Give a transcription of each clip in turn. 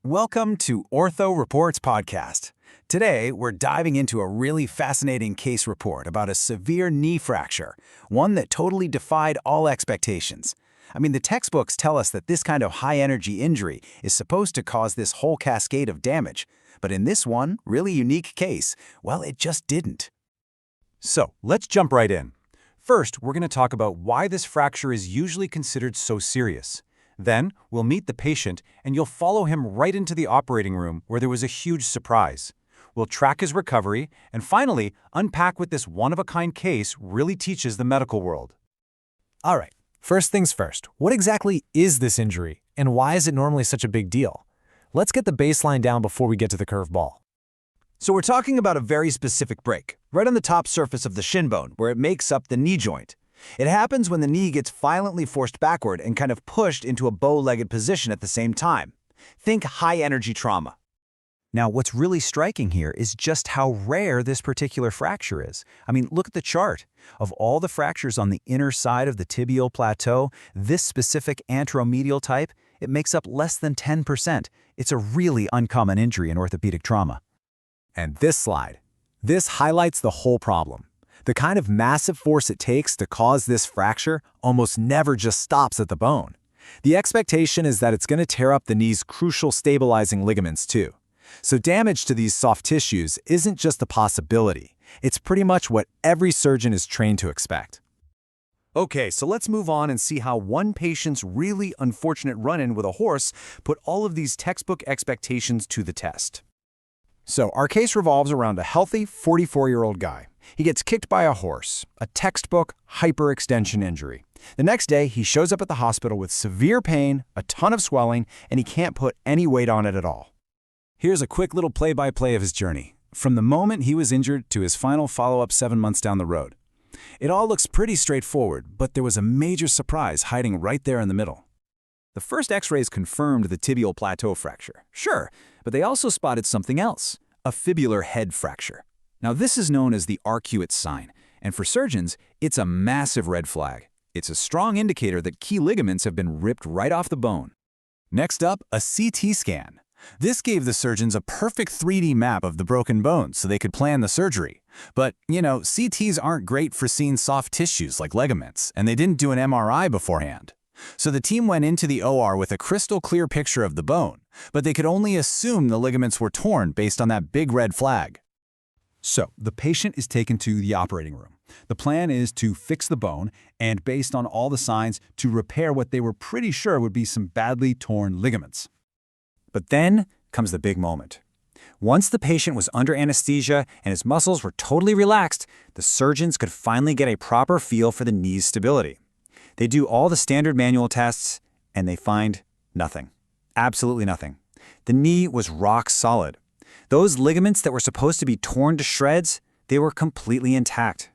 Welcome to Ortho Reports Podcast. Today, we're diving into a really fascinating case report about a severe knee fracture, one that totally defied all expectations. I mean, the textbooks tell us that this kind of high-energy injury is supposed to cause this whole cascade of damage, but in this one, really unique case, well, it just didn't. So, let's jump right in. First, we're going to talk about why this fracture is usually considered so serious. Then, we'll meet the patient, and you'll follow him right into the operating room where there was a huge surprise. We'll track his recovery, and finally, unpack what this one-of-a-kind case really teaches the medical world. All right, first things first, what exactly is this injury, and why is it normally such a big deal? Let's get the baseline down before we get to the curveball. So we're talking about a very specific break, right on the top surface of the shin bone, where it makes up the knee joint. It happens when the knee gets violently forced backward and kind of pushed into a bow-legged position at the same time. Think high-energy trauma. Now, what's really striking here is just how rare this particular fracture is. I mean, look at the chart. Of all the fractures on the inner side of the tibial plateau, this specific anteromedial type, it makes up less than 10%. It's a really uncommon injury in orthopedic trauma. And this slide, this highlights the whole problem. The kind of massive force it takes to cause this fracture almost never just stops at the bone. The expectation is that it's going to tear up the knee's crucial stabilizing ligaments too. So damage to these soft tissues isn't just a possibility. It's pretty much what every surgeon is trained to expect. Okay, so let's move on and see how one patient's really unfortunate run-in with a horse put all of these textbook expectations to the test. So our case revolves around a healthy 44-year-old guy. He gets kicked by a horse, a textbook hyperextension injury. The next day, he shows up at the hospital with severe pain, a ton of swelling, and he can't put any weight on it at all. Here's a quick little play-by-play of his journey, from the moment he was injured to his final follow-up 7 months down the road. It all looks pretty straightforward, but there was a major surprise hiding right there in the middle. The first x-rays confirmed the tibial plateau fracture, sure, but they also spotted something else, a fibular head fracture. Now, this is known as the arcuate sign, and for surgeons, it's a massive red flag. It's a strong indicator that key ligaments have been ripped right off the bone. Next up, a CT scan. This gave the surgeons a perfect 3D map of the broken bone so they could plan the surgery. But, CTs aren't great for seeing soft tissues like ligaments, and they didn't do an MRI beforehand. So the team went into the OR with a crystal clear picture of the bone, but they could only assume the ligaments were torn based on that big red flag. So the patient is taken to the operating room. The plan is to fix the bone and, based on all the signs, to repair what they were pretty sure would be some badly torn ligaments. But then comes the big moment. Once the patient was under anesthesia and his muscles were totally relaxed, the surgeons could finally get a proper feel for the knee's stability. They do all the standard manual tests, and they find nothing. Absolutely nothing. The knee was rock solid. Those ligaments that were supposed to be torn to shreds, they were completely intact.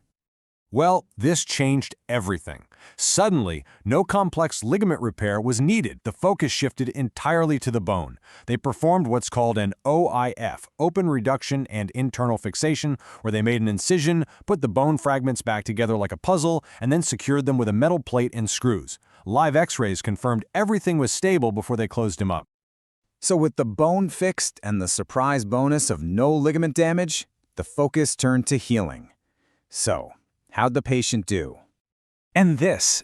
Well, this changed everything. Suddenly, no complex ligament repair was needed. The focus shifted entirely to the bone. They performed what's called an OIF, open reduction and internal fixation, where they made an incision, put the bone fragments back together like a puzzle, and then secured them with a metal plate and screws. Live x-rays confirmed everything was stable before they closed him up. So with the bone fixed and the surprise bonus of no ligament damage, the focus turned to healing. So, how'd the patient do? And this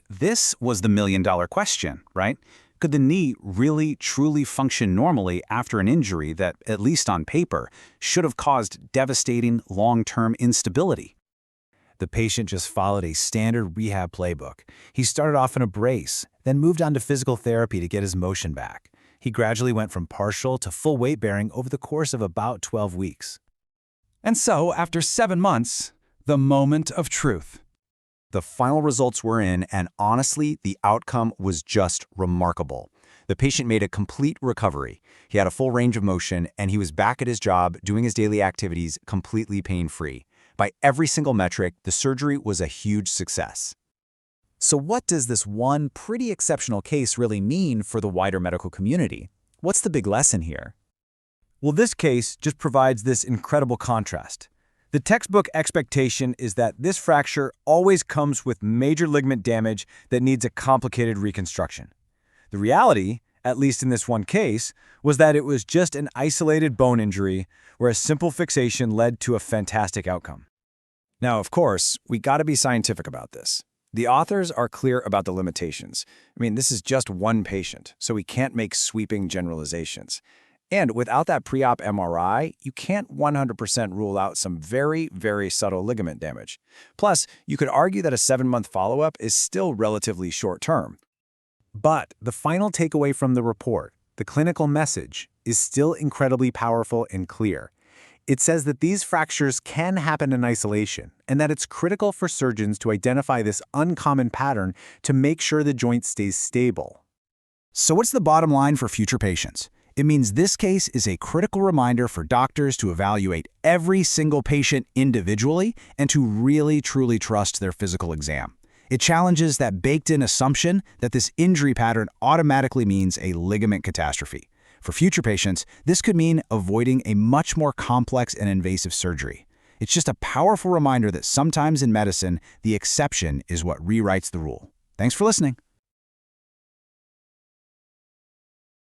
was the million-dollar question, right? Could the knee really, truly function normally after an injury that, at least on paper, should have caused devastating long-term instability? The patient just followed a standard rehab playbook. He started off in a brace, then moved on to physical therapy to get his motion back. He gradually went from partial to full weight bearing over the course of about 12 weeks. And so, after 7 months, the moment of truth. The final results were in, and honestly, the outcome was just remarkable. The patient made a complete recovery. He had a full range of motion, and he was back at his job doing his daily activities completely pain-free. By every single metric, the surgery was a huge success. So what does this one pretty exceptional case really mean for the wider medical community? What's the big lesson here? Well, this case just provides this incredible contrast. The textbook expectation is that this fracture always comes with major ligament damage that needs a complicated reconstruction. The reality, at least in this one case, was that it was just an isolated bone injury where a simple fixation led to a fantastic outcome. Now, of course, we got to be scientific about this. The authors are clear about the limitations. I mean, this is just one patient, so we can't make sweeping generalizations. And without that pre-op MRI, you can't 100% rule out some very, very subtle ligament damage. Plus, you could argue that a 7-month follow-up is still relatively short-term. But the final takeaway from the report, the clinical message, is still incredibly powerful and clear. It says that these fractures can happen in isolation, and that it's critical for surgeons to identify this uncommon pattern to make sure the joint stays stable. So what's the bottom line for future patients? It means this case is a critical reminder for doctors to evaluate every single patient individually and to really truly trust their physical exam. It challenges that baked-in assumption that this injury pattern automatically means a ligament catastrophe. For future patients, this could mean avoiding a much more complex and invasive surgery. It's just a powerful reminder that sometimes in medicine, the exception is what rewrites the rule. Thanks for listening.